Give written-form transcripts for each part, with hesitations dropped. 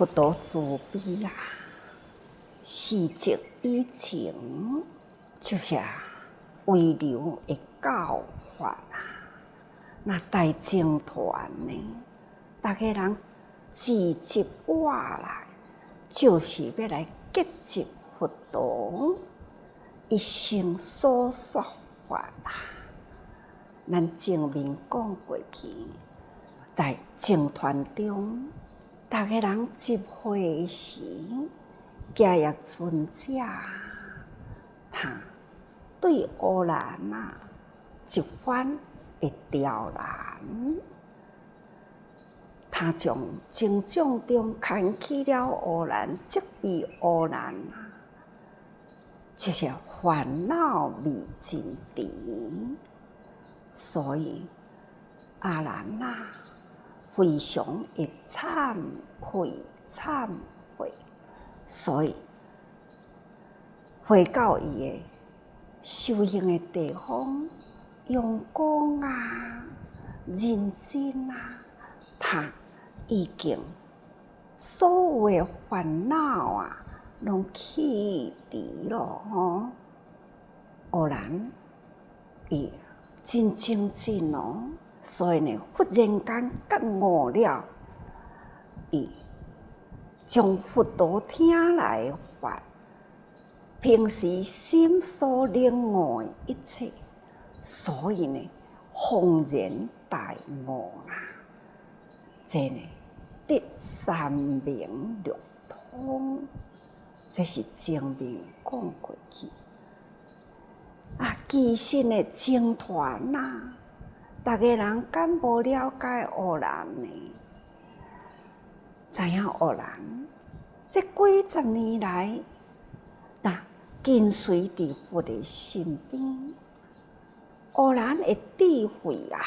佛陀慈悲啊，时值以前，就是遗留的教法啊。那大僧团呢，大家人聚集过来，就是要来结集佛陀一生所说法啊。咱前面讲过去，在僧团中，大家人集会时，迦叶尊者他对乌兰啊一番的刁难，他从经众中牵起了乌兰，责备乌兰啊，就是烦恼未尽除，所以阿兰啊非常的忏悔，所以回到伊的修行的地方，用功啊、认真啊，他已经所有的烦恼啊，拢去除了吼。偶然，伊真精进哦，所以呢，忽然间觉悟了，伊将佛陀听来的法，平时心所领悟的一切，所以呢，恍然大悟啦。这呢，得三明六通，这是前面讲过去。其实的僧团呐，大家人敢无了解乌兰呢？知影乌兰这几十年来，跟随伫佛的身边，乌兰的智慧啊，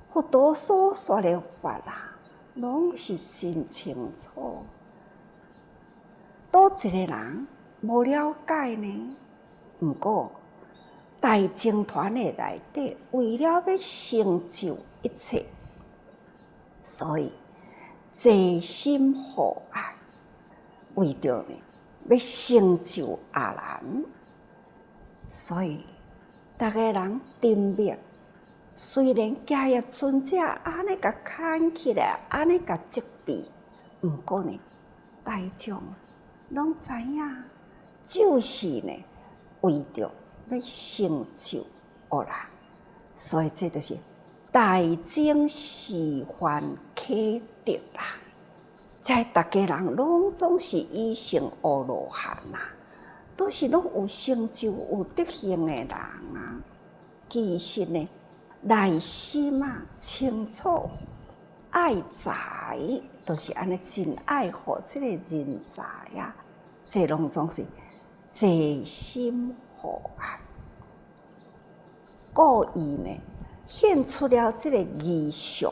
佛陀所说的法啊，拢是真清楚。多一个人无了解呢？不过大僧团的内底，为了要成就一切，所以齐心合爱，为着呢要成就阿兰，所以大家人沉默。虽然迦叶尊者安尼甲牵起来，安尼甲责备，不过呢，大众拢知影，就是呢为着要成就乌兰，所以这就是大僧示范启迪啦。在大家人拢总是依成阿罗汉啦，都是拢有成就、有德行的人啊。其实呢，内心啊清楚，爱财就是安尼，真爱护这个人才啊，这拢总是齐心合爱。故意呢，献出了这个意象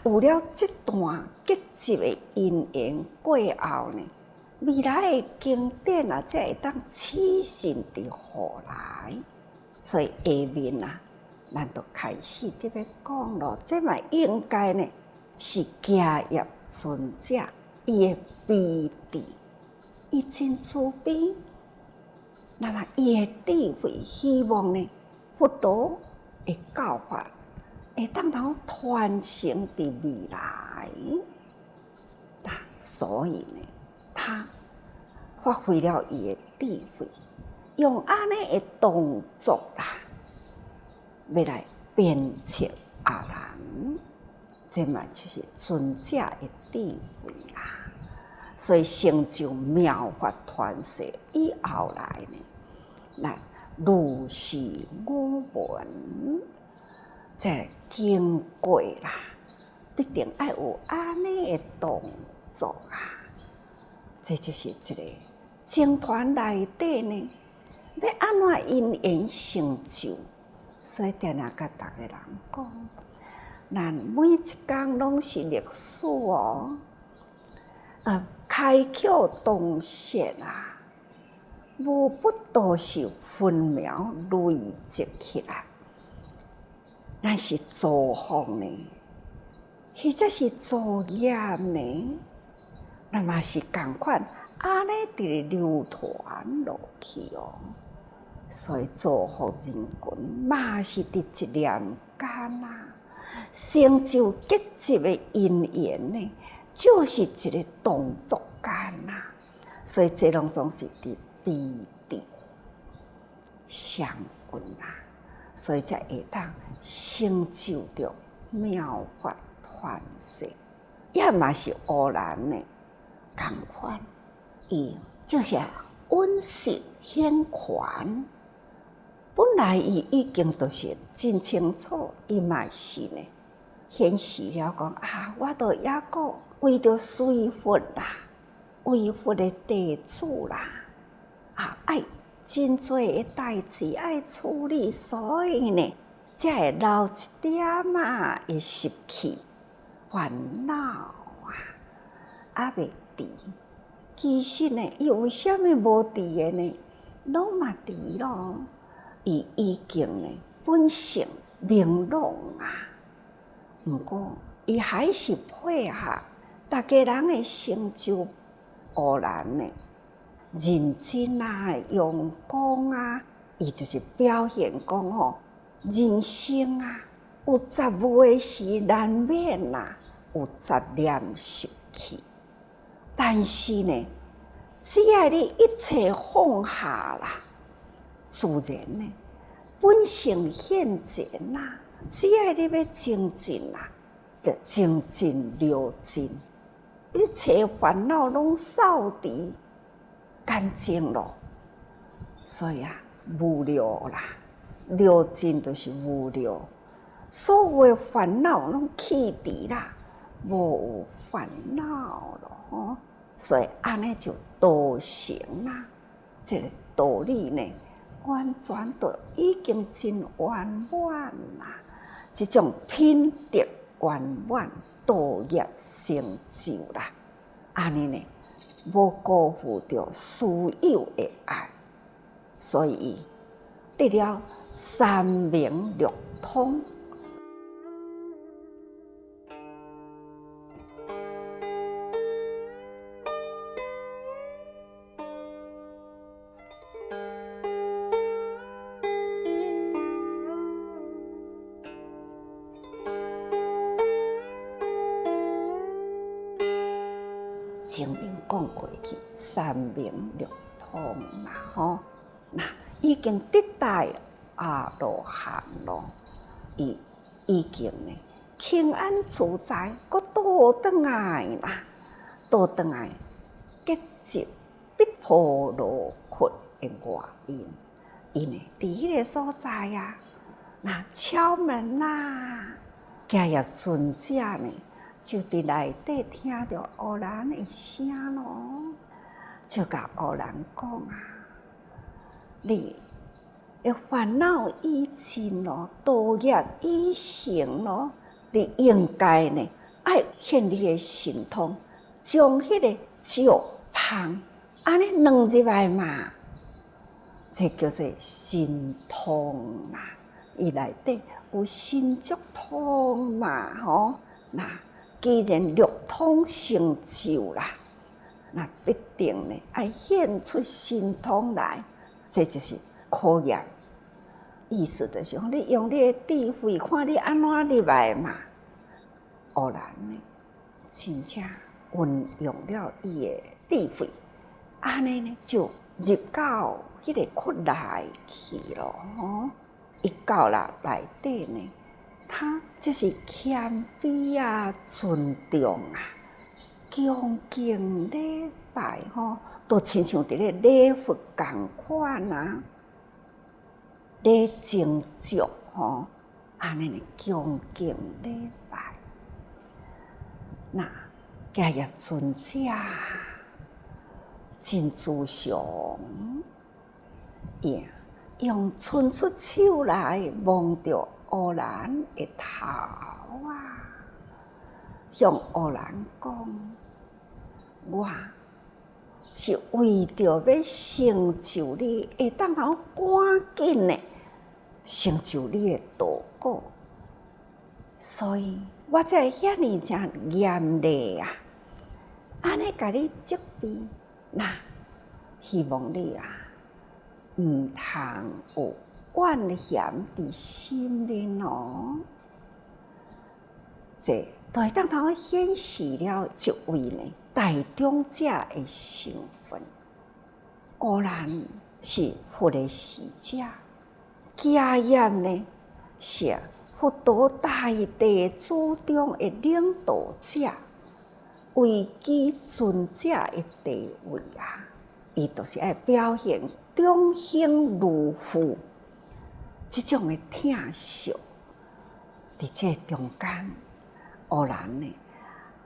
有了这段结集的因缘过后呢，未来的经典才会当起信伫后来。所以下面咱就开始伫要讲咯。这嘛应该呢是迦叶尊者伊的悲智，伊真慈悲。那么伊的智慧，希望呢佛陀的教法会当传承伫未来。所以呢，他发挥了伊的智慧，用安尼的动作要来鞭策阿兰，这嘛就是尊者的智慧啦。所以成就妙法传世以后来呢，那如是我闻，这经过啦，必定要有安尼的动作啊。这就是一个僧团内底呢，要安怎因缘成就。所以定定甲大家人讲，咱每一天拢是历史哦。开窍洞穴无不都是分秒累积起来。咱是造福呢迄则是作业呢，那嘛是共款，安尼伫流传落去哦。所以造福人群嘛是伫一念间啊，成就结集的因缘呢，就是一个动作间啊。所以这拢总是伫彼地相运啊，所以才会当成就着妙法传世，也嘛是偶然的共款，伊就是温习显权。本来伊已经都是真清楚，伊嘛是呢显示了讲啊，我都抑个为着随佛啦，为佛的弟子啦，啊爱真多的代志爱处理，所以呢，才会留一点啊会习气烦恼啊未除。其实呢，伊为虾米无除的呢？拢嘛除咯。伊已经呢本性明朗啊，毋过伊还是配合大家人的成就，偶然呢认真啊、用功啊，伊就是表现讲吼，人生啊有杂物的是难免啦，有杂念习气，但是呢，只要你一切放下啦。自然呢，本性现前啦。只要你要精进啦，就精进了尽，一切烦恼拢扫除干净咯。所以啊，无聊啦，了尽就是无聊，所有的烦恼拢去除啦，无有烦恼咯吼。所以安尼就道成啦，这个道理呢。完全都已经真圆满啦！这种品德圆满，道业成就啦。安尼呢，无辜负着所有的爱，所以得了三明六通。前面讲过去三明六通啦，吼，那已经得大阿罗汉咯，伊已经呢轻安自在，搁倒转来啦，倒转来结集必婆罗窟的原因，伊呢伫迄个所在啊，那敲门啦，迦叶尊者呢？就伫内底听到乌兰的声咯，就甲乌兰讲啊：“你的烦恼已尽咯，道业已成咯，你应该呢爱现你的神通，将迄个石芳安尼弄入来嘛，这叫做神通啦。伊内底有神足通嘛，吼那。”既然六通成就啦，那必定呢爱显出神通来，这就是考验。意思就是讲，你用你的智慧，看你安怎入来嘛。偶然呢，真正运用了伊的智慧，安尼呢就入到迄个窟内去咯。吼，一到了内底呢。他就是谦卑啊、尊重啊、恭敬礼拜吼，都亲像伫咧礼佛共款啊，礼敬足吼，安尼呢恭敬礼拜。那迦叶尊者真自详，用伸出手来摸着。乌兰的头啊，向乌兰讲：“我是为着要成就你，会当好赶紧的成就你的道果。所以我才会遐尼正严厉啊！安尼甲你责备，那希望你啊，毋通有怨嫌伫心里哦。这都会当头显示了一位呢大长者的身份。乌兰是佛的使者，迦叶呢是佛陀大地主中的领导者，位居尊者的地位啊！伊就是爱表现中兴如父这种的疼惜，伫这中间，乌兰呢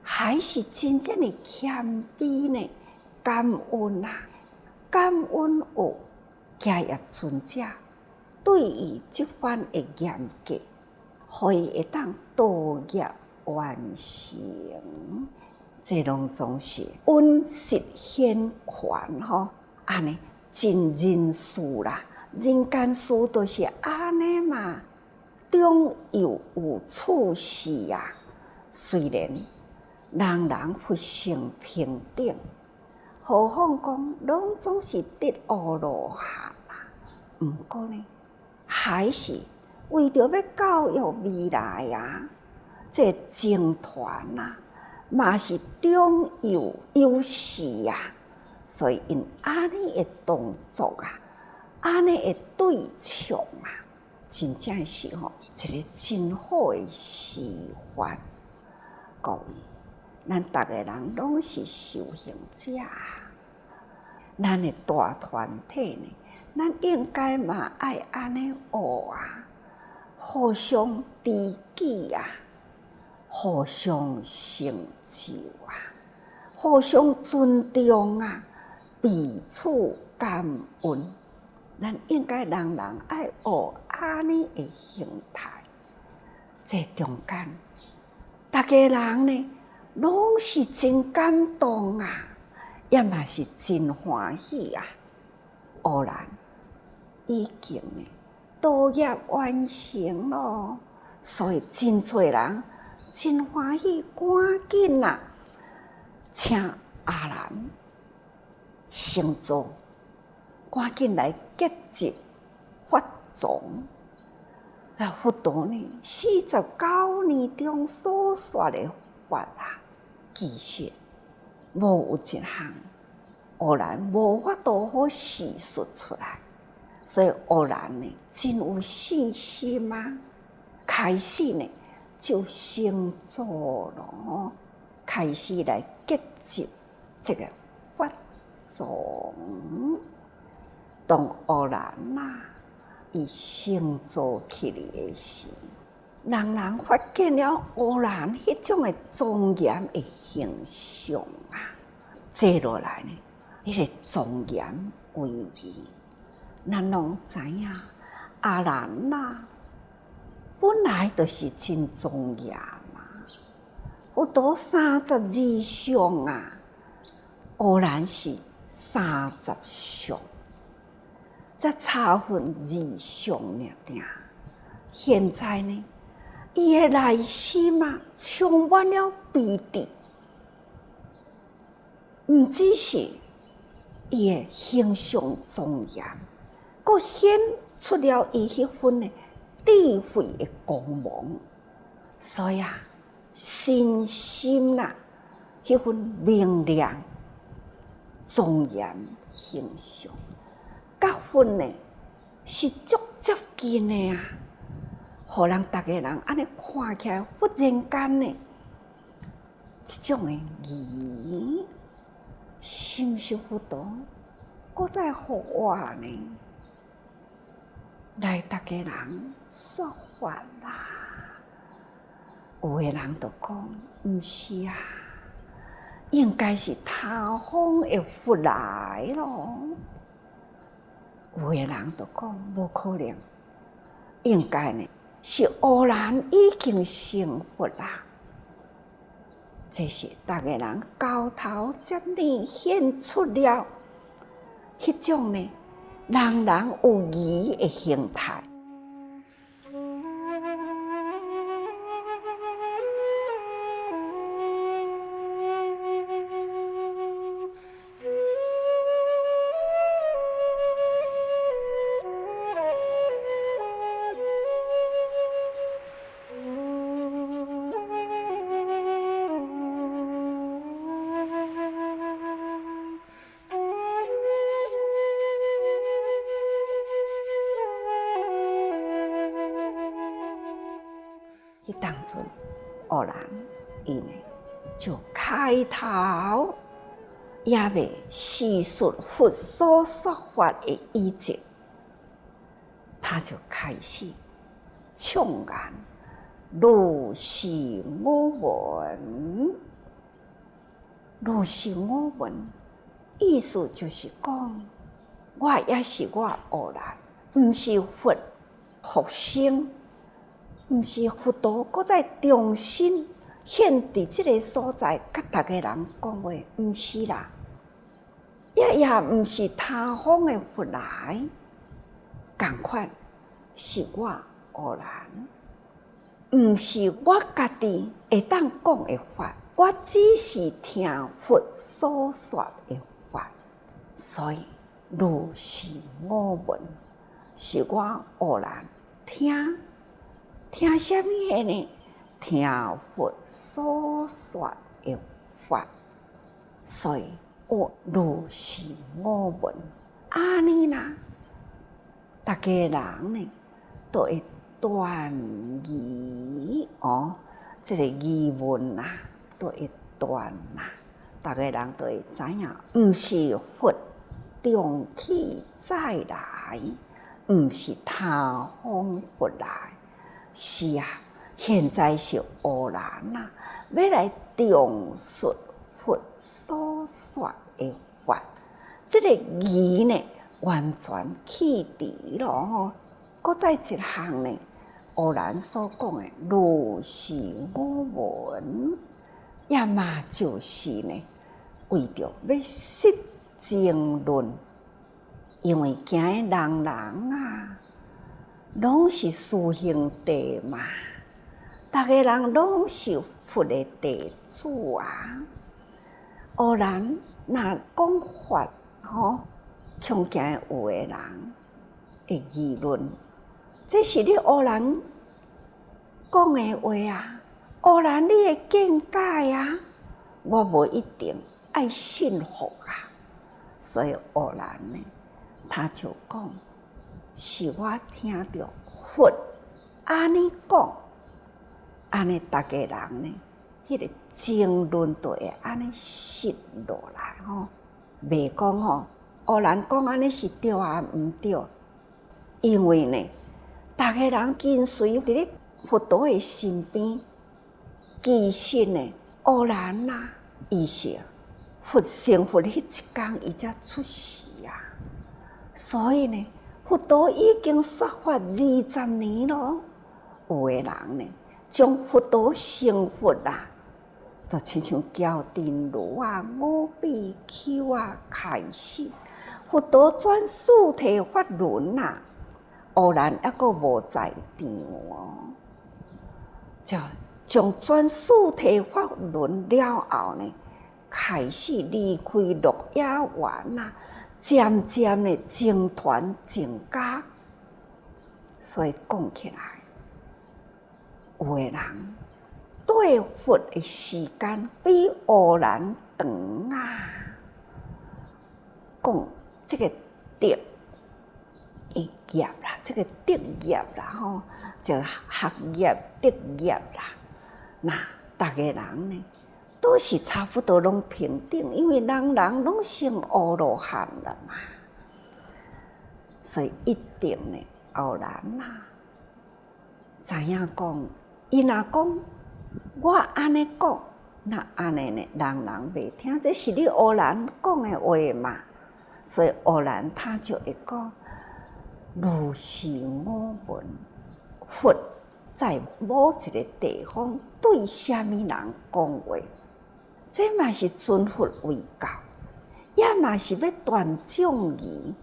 还是真正的谦卑呢，感恩啊！感恩有迦叶尊者对伊这番的严格，互伊会当道业完成，这拢总是恩实显权吼。安尼尽人事啦，人间事都是安尼嘛，终有有处事啊。虽然人人不成平等，何况讲拢总是得恶落下啦。毋过呢，还是为着要教育未来啊，这僧团啊，嘛是中有优势啊。所以因安尼的动作啊，安尼的对象啊，真正是吼一个真好的示范。各位，咱逐个人拢是修行者，咱的大团体呢，咱应该嘛爱安尼学啊，互相知己啊，互相成就啊，互相尊重啊，彼此感恩。咱应该人人爱学安尼的形态。这中间，大家人呢，拢是真感动啊，也嘛是真欢喜啊。乌兰已经呢道业完成咯，所以真侪人真欢喜，赶紧啊，请阿兰成座，赶紧来结集法藏。那佛陀呢，49年中所说的法啊，其实无有一项乌兰无法度好叙述出来，所以乌兰呢真有信心啊，开始呢就成座咯，开始来结集这个法藏。当乌兰啊伊成座起来的时，人人发现了乌兰迄种的庄严的形象啊，坐落来呢，迄个庄严威仪，咱拢知影，阿兰啊，本来就是真庄严嘛，佛陀32相啊，乌兰是30相。才差分2相尔定。现在呢，伊的内心啊，充满了悲悯，毋只是伊的形象庄严，佫显出了伊迄份的智慧的光芒。所以啊，身心啊，迄份明亮、庄严形象。甲分呢是足接近的啊，互人逐个人安尼看起来，忽然间呢，这种的疑，是毋是佛陀搁再互我呢？来，逐个人说法啦。有的人就讲，毋是啊，应该是他方的佛来咯。有的人就讲无可能，应该呢是乌兰已经成佛啦。这是逐个人交头接耳显出了迄种呢，人人有疑的形态。迄当阵，黑人伊呢就开头也未细述佛所说法的意境，他就开始唱言如是我闻，如是我闻，意思就是讲，我也是我黑人，毋是佛复生，毋是佛陀搁再重新现伫即个所在，甲逐个人讲话，毋是啦，也毋是他方的佛来，共款是我黑人，毋是我家己会当讲的法，我只是听佛所说的法，所以如是我闻，是我黑人听什么的呢？听佛所说的法，所以我如是我闻，安尼啦，逐个人呢都会断疑这个疑问啦，都会断啦，逐个人都会知影，毋是佛重启再来，毋是他方佛来，是啊，现在是黑人啊，要来重述佛所说的法，这个疑呢完全去除了吼。搁再一项呢，黑人所讲的如是我闻，也嘛就是呢，为着要实证论，因为今日人啊，拢是修行地嘛，逐个人拢是佛的弟子啊。黑人若讲法恐惊有的人会议论，这是你黑人讲的话啊，黑人你的见解啊，我无一定爱信服啊。所以黑人呢，他就讲，是我听到佛安尼讲，安尼逐个人呢，迄个争论就会安尼实落来吼，袂讲黑人讲安尼是对啊，毋对，因为呢，逐个人跟随伫咧佛陀的身边，其实呢，黑人啊，伊是佛成佛迄一天，伊才出世啊。所以呢，佛陀已经说法20年咯。有的人呢，将佛陀成佛啊，就亲像教真如啊、五比丘啊开始，佛陀转世提法轮啊，黑人还阁无在场就将转世提法轮了后呢，开始离开鹿野苑啊，渐渐的僧团增加，所以讲起来，有的人对佛的时间比黑人长啊。讲这个德的业啦，这个德业啦就学业德业啦，那逐个人呢，都是差不多拢平等，因为人拢成阿罗汉了嘛，所以一定呢，后人知影讲，伊若讲我安尼讲，那安尼呢，人袂听，这是你黑人讲的话嘛，所以黑人他就会讲，如是我闻，佛在某一个地方对什么人讲话，这嘛是尊佛为教，也嘛是要断众疑，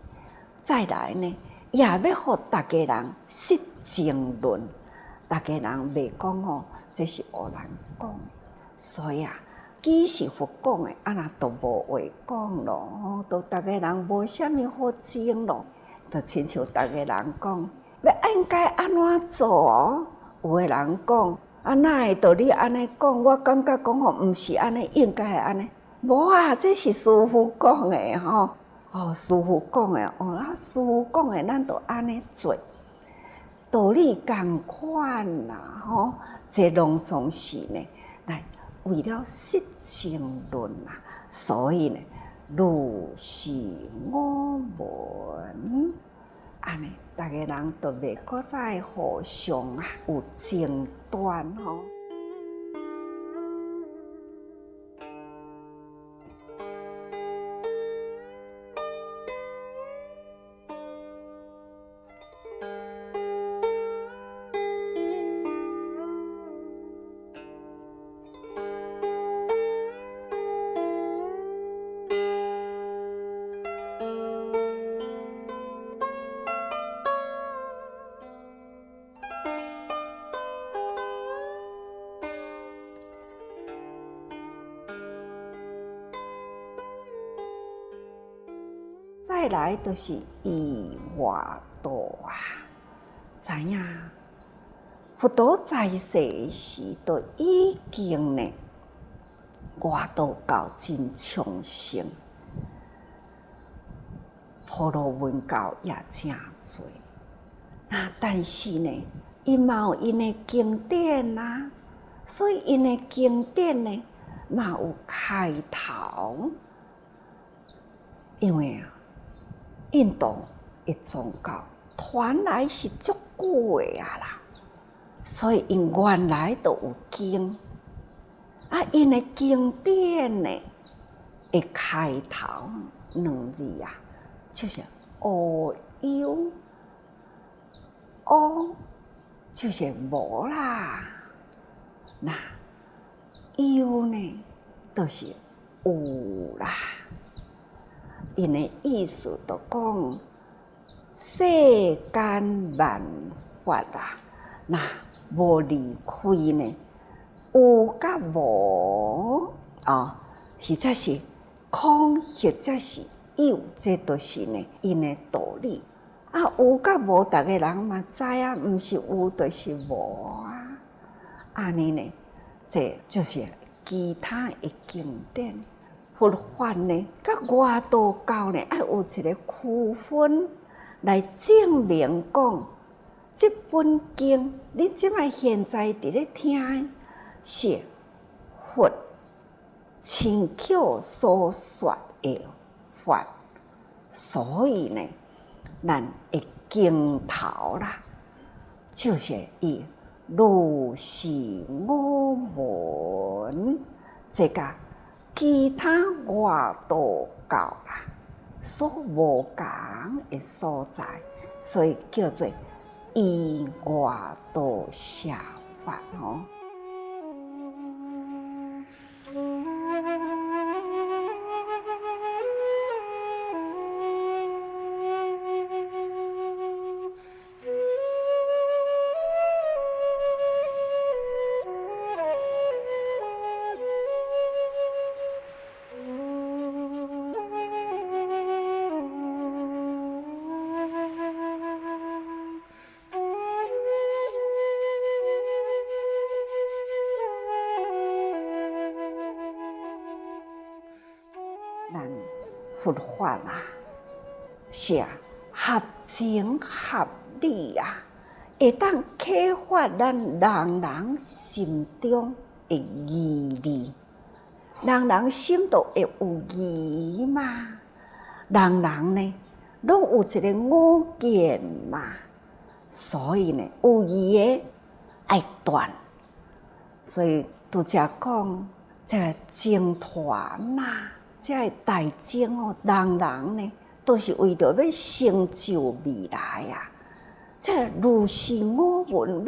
再来呢，也要互大家人实证论，大家人袂讲这是黑人讲的，所以既是佛讲的，那都无话讲咯，都大家人无啥物好争咯，就亲像大家人讲，要应该安怎做有的人讲，哪会道你安尼讲？我感觉讲毋是安尼，应该安尼。无啊，这是师父讲的师父讲的师父讲的，咱就安尼做。道理同款啦，这拢总是呢，来为了实情论啊，所以呢，如是我闻，安尼，大家人都袂搁再互相有争端吼。再来就是以外道啊，知影佛陀在世时都已经呢外道教真昌盛，婆罗门教也真多。但是呢，因嘛有因的经典啊，所以因的经典呢嘛有开头，因为印度的宗教传来是足久的啦，所以因原来都有经，因的经典呢的开头两字啊，就是无有，无就是无啦，那有呢就是有啦。因的意思就讲世间万法啊，那无离开呢，有甲无或者是空，或者是有，这都是呢因的道理。有甲无，大家人嘛知啊，毋是有就是无啊。安尼呢，这就是其他的经典。佛法呢，甲外道教呢，要有一个区分来证明讲，这本经你即摆现在伫咧听是佛亲口所说的法，所以呢，咱的经头啦，就是以如是我闻这个。其他外道教啦，所无共的所在，所以叫做依外道写法吼。咱佛法啊，是合情合理啊，会当启发咱人人心中的疑虑。人人心都会有疑嘛，人人呢，拢有一个我见嘛，所以呢，有疑的爱断。所以拄则讲，这个僧团呐。这个大众人人呢，都是为着要成就未来啊！这如是我闻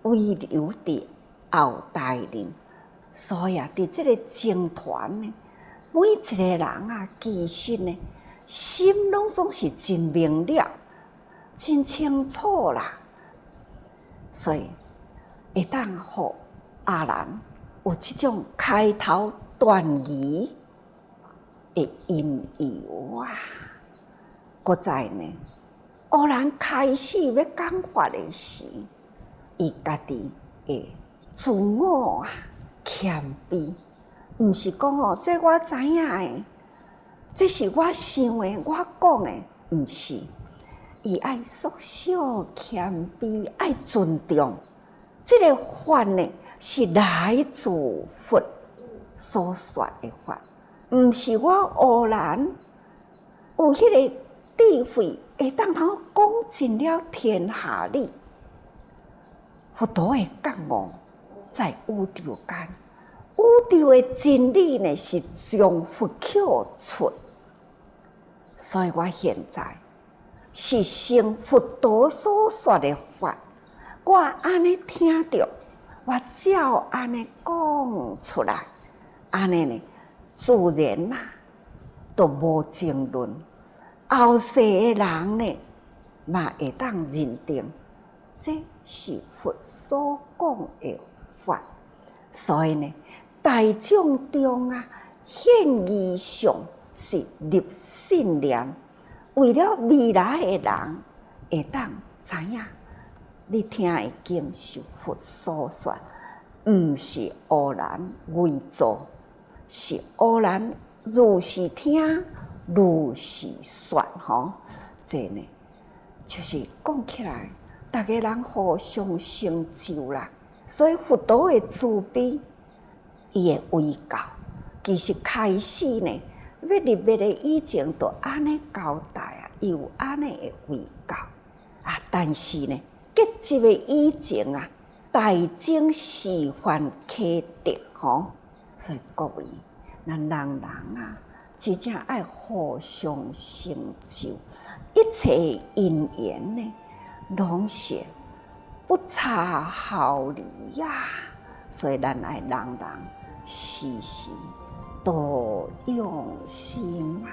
要遗留伫后代人，所以伫这个僧团呢，每一个人啊，其实呢，心拢总是真明了、真清楚啦。所以会当互阿兰有这种开头断疑的因由啊，搁再呢，偶然开始要讲法的时，伊家己的自我啊谦卑，毋是讲这我知影的，这是我想的，我讲的，毋是，伊爱缩小谦卑，爱尊重。这个法呢，是来自佛所说的法，毋是我偶然有迄个智慧，会当通讲尽了天下理。佛陀的觉悟在宇宙间，宇宙的真理呢是从佛口出，所以我现在是成佛陀所说的法。我安尼听着，我照安尼讲出来，安尼呢，自然啦，都无争论。后世的人呢，嘛会当认定，这是佛所讲的法。所以呢，大众中啊，现义上是立信念，为了未来的人会当知影。你听的经是佛所说，毋是偶然伪造，是偶然如是听，如是说吼。这呢，就是讲起来，大家人互相成就啦。所以佛陀的慈悲，伊的微教，其实开始呢，要入灭的以前，就安尼交代啊，伊有安尼的微教啊，但是呢。结集的以前啊，大众示范启迪吼，所以各位，咱人啊，真正爱互相成就，一切因缘呢，拢是不差毫厘呀。所以咱爱人时时多用心啊。